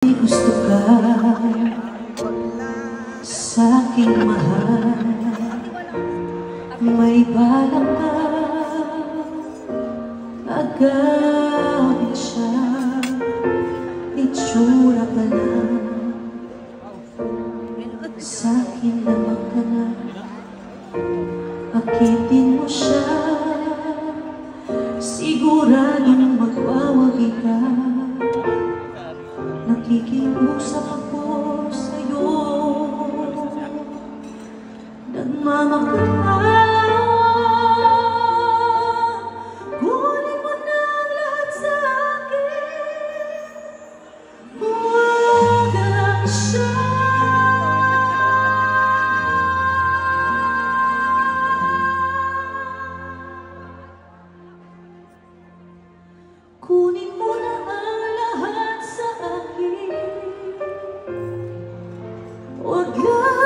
Gusto ka sa'king mahal, may balak ka agawin siya, itsura pa lang, sa'kin lamang ka na, akitin mo siya, siguradong magwawagi ka. Nakikiusap ako sa'yo, nagmamakaawa, kunin mo na ang lahat sa akin, huwag lang siya. Kunin mo na ang lahat sa akin, huwag lang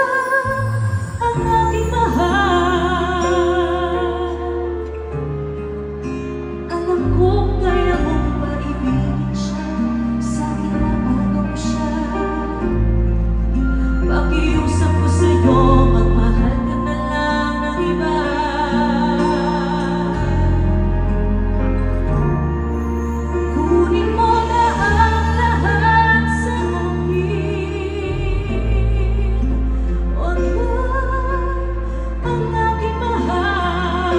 ang aking mahal. Alam kong kaya mong maibigin siya, sa'kin maanong siya. Pakiusap ko sa'yo, magmahal ka na lang ng iba. Kunin mo na ang lahat sa akin, huwag lang ang aking mahal.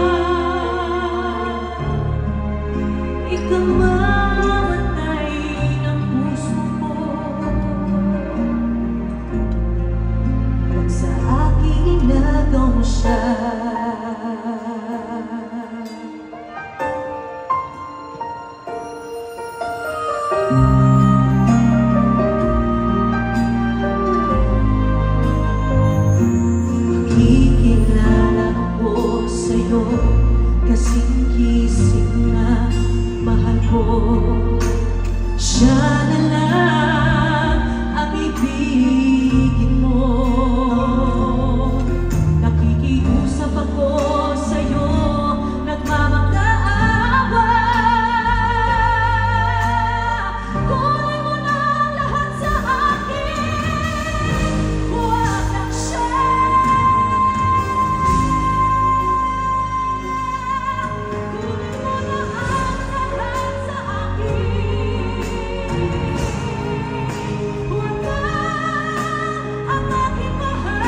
Ikaw mamatay ng puso ko, pag sa akin inagaw mo siya. Makikilala ko sa'yo, kasing gising na mahal ko. Siya na lang ang ibigin mo. Nakikiusap ako sa'yo, nagmamakaawa, kunin mo na ang lahat sa akin, huwag lang siya. Kunin mo na ang lahat sa akin, huwag lang ang aking mahal.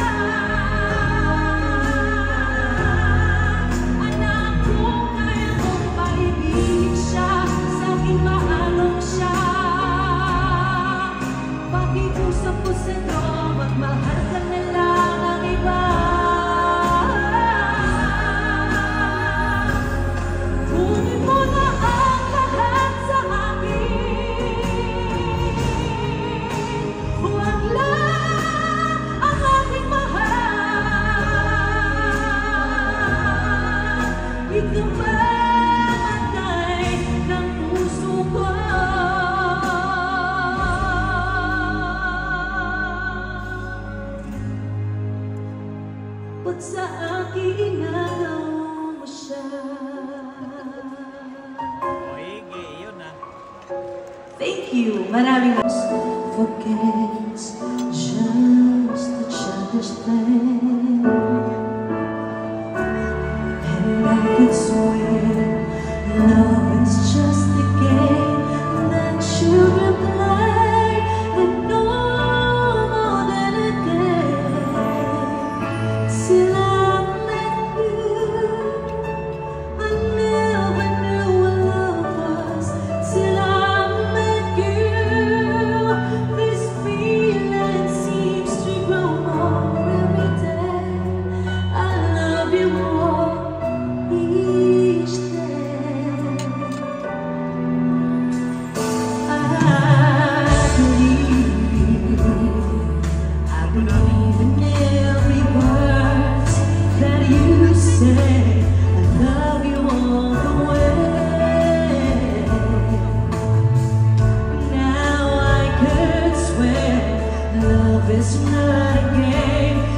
Anak ko, kaya mong maibigin siya, sa'kin maanong siya. Pakiusap ko sa'yo, magmahal ka na lang ng iba. Kunin mo na ang lahat sa akin, huwag lang ang aking mahal. Ikaw mamatay ng puso ko, pag sa akin inagaw mo siya. Thank you. Maraming forgets just a childish thing, and I could swear love is just a game that children play, and no more than a game. Till I met you, I never knew what love was. Till I met you, this feeling seems to grow more every day. I love you more each day. I believe in every word that you say. I love you all the way. Now I could swear love is not a game.